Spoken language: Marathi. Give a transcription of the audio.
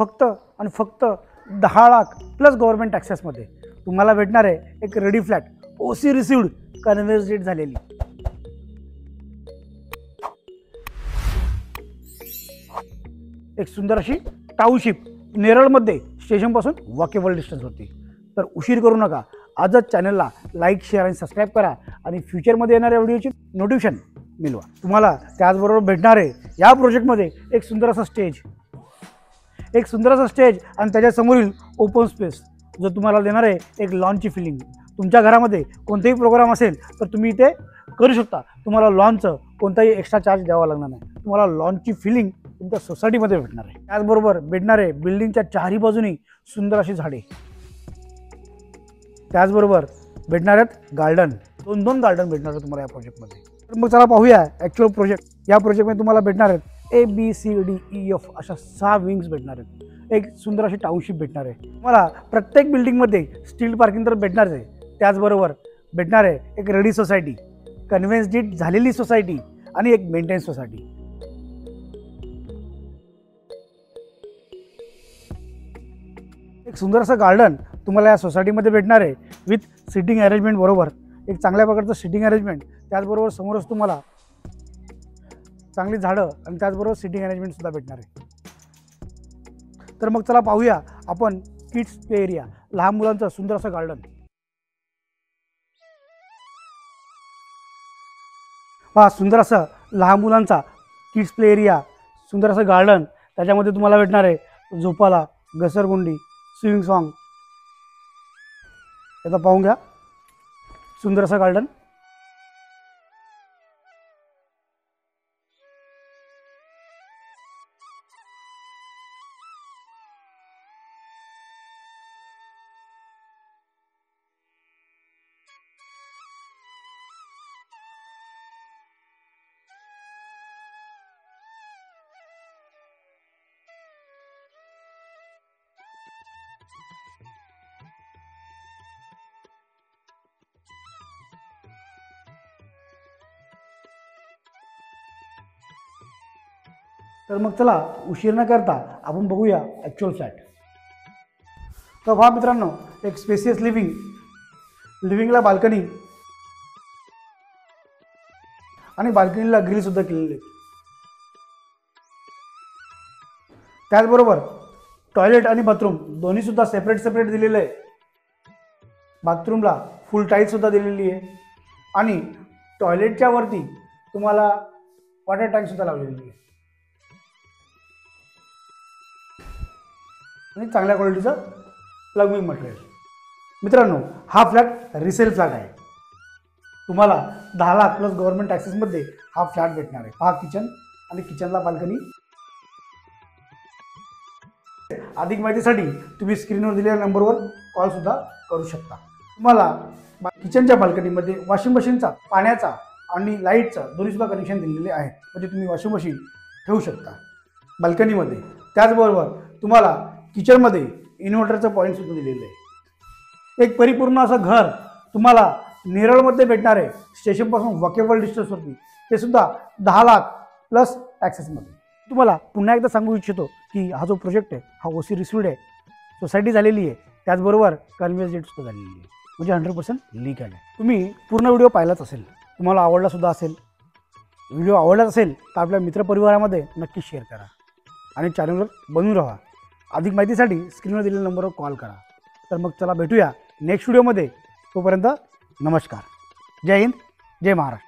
फक्त आणि फक्त 10 लाख प्लस गव्हर्नमेंट टॅक्सेसमध्ये तुम्हाला भेटणार आहे एक ready flat, OC received, conveyance deed झालेली. एक सुंदर अशी टाऊनशिप नेरळमध्ये स्टेशनपासून वॉकेबल डिस्टन्स होती. तर उशीर करू नका, आजच चॅनलला लाईक, शेअर आणि सबस्क्राईब करा आणि फ्युचरमध्ये येणाऱ्या व्हिडिओची नोटिफिकेशन मिळवा. तुम्हाला त्याचबरोबर भेटणार आहे या प्रोजेक्टमध्ये एक सुंदर असा स्टेज आणि त्याच्यासमोरील ओपन स्पेस जो तुम्हाला देणार आहे एक लॉनची फिलिंग. तुमच्या घरामध्ये कोणतेही प्रोग्राम असेल तर तुम्ही इथे करू शकता. तुम्हाला लॉनचं कोणताही एक्स्ट्रा चार्ज द्यावा लागणार नाही. तुम्हाला लॉनची फिलिंग तुमच्या सोसायटीमध्ये भेटणार आहे. त्याचबरोबर भेटणार आहे बिल्डिंगच्या चारही बाजूनी सुंदर अशी झाडे. त्याचबरोबर भेटणार आहेत गार्डन, दोन गार्डन भेटणार आहे तुम्हाला या प्रोजेक्टमध्ये. तर मग चला पाहूया ॲक्च्युअल प्रोजेक्ट. या प्रोजेक्टमध्ये तुम्हाला भेटणार आहेत ABCDEF अशा 6 विंग्स भेटणार आहेत. एक सुंदर अशी टाऊनशिप भेटणार आहे. तुम्हाला प्रत्येक बिल्डिंगमध्ये स्टील पार्किंग तर भेटणारच आहे. त्याचबरोबर भेटणार आहे एक रेडी सोसायटी, कन्व्हेन्स डीड झालेली सोसायटी आणि एक मेंटेनन्स सोसायटी. एक सुंदर असं गार्डन तुम्हाला या सोसायटीमध्ये भेटणार आहे विथ सिटिंग अरेंजमेंट बरोबर. एक चांगल्या प्रकारचं सिटिंग अरेंजमेंट, त्याचबरोबर समोरच तुम्हाला चांगली झाडं आणि त्याचबरोबर सिटिंग अरेंजमेंटसुद्धा भेटणार आहे. तर मग चला पाहूया आपण किड्स प्ले एरिया, लहान मुलांचं सुंदर असं गार्डन. हा सुंदर असं लहान मुलांचा किड्स प्ले एरिया, सुंदर असं गार्डन. त्याच्यामध्ये तुम्हाला भेटणार आहे झोपाला, घसरगुंडी, स्विमिंग सॉंग. आता पाहून घ्या सुंदर असं गार्डन. तर मग चला उशीर न करता आपण बघूया ॲक्च्युअल फ्लॅट. तर पहा मित्रांनो, एक स्पेसियस लिव्हिंगला बाल्कनी आणि बाल्कनीला ग्रिलसुद्धा केलेली आहे. त्याचबरोबर टॉयलेट आणि बाथरूम दोन्हीसुद्धा सेपरेट दिलेलं आहे. बाथरूमला फुल टाईल्ससुद्धा दिलेली आहे आणि टॉयलेटच्या वरती तुम्हाला वॉटर टँकसुद्धा लावलेली आहे आणि चांगल्या क्वालिटीचं प्लंबिंग मटेरियल. मित्रांनो, हा फ्लॅट रिसेल फ्लॅट आहे. तुम्हाला 10 लाख प्लस गव्हर्नमेंट टॅक्सेसमध्ये हा फ्लॅट भेटणार आहे. पहा किचन आणि किचनला बाल्कनी. अधिक माहितीसाठी तुम्ही स्क्रीनवर दिलेल्या नंबरवर कॉलसुद्धा करू शकता. तुम्हाला किचनच्या बाल्कनीमध्ये वॉशिंग मशीनचा, पाण्याचा आणि लाईटचं दोन्हीसुद्धा कनेक्शन दिलेले आहे. म्हणजे तुम्ही वॉशिंग मशीन ठेवू शकता बाल्कनीमध्ये. त्याचबरोबर तुम्हाला किचनमध्ये इन्व्हर्टरचं पॉईंटसुद्धा दिलेलं आहे. एक परिपूर्ण असं घर तुम्हाला नेरळमध्ये भेटणार आहे स्टेशनपासून वॉकेबल डिस्टन्सवरती, ते सुद्धा 10 लाख प्लस टॅक्सेसमध्ये. तुम्हाला पुन्हा एकदा सांगू इच्छितो की हा जो प्रोजेक्ट आहे हा ओसी रिसिव्ड आहे, सोसायटी झालेली आहे, त्याचबरोबर कन्व्हेन्स डेटसुद्धा झालेली आहे, म्हणजे 100% लीगल आहे. तुम्ही पूर्ण व्हिडिओ पाहिलाच असेल, तुम्हाला आवडलासुद्धा असेल. व्हिडिओ आवडलाच असेल तर आपल्या मित्रपरिवारामध्ये नक्की शेअर करा आणि चॅनलवर बनवून राहा. अधिक माहितीसाठी स्क्रीनवर दिलेल्या नंबरवर कॉल करा. तर मग चला भेटूया नेक्स्ट व्हिडिओमध्ये. तोपर्यंत नमस्कार. जय हिंद, जय महाराष्ट्र.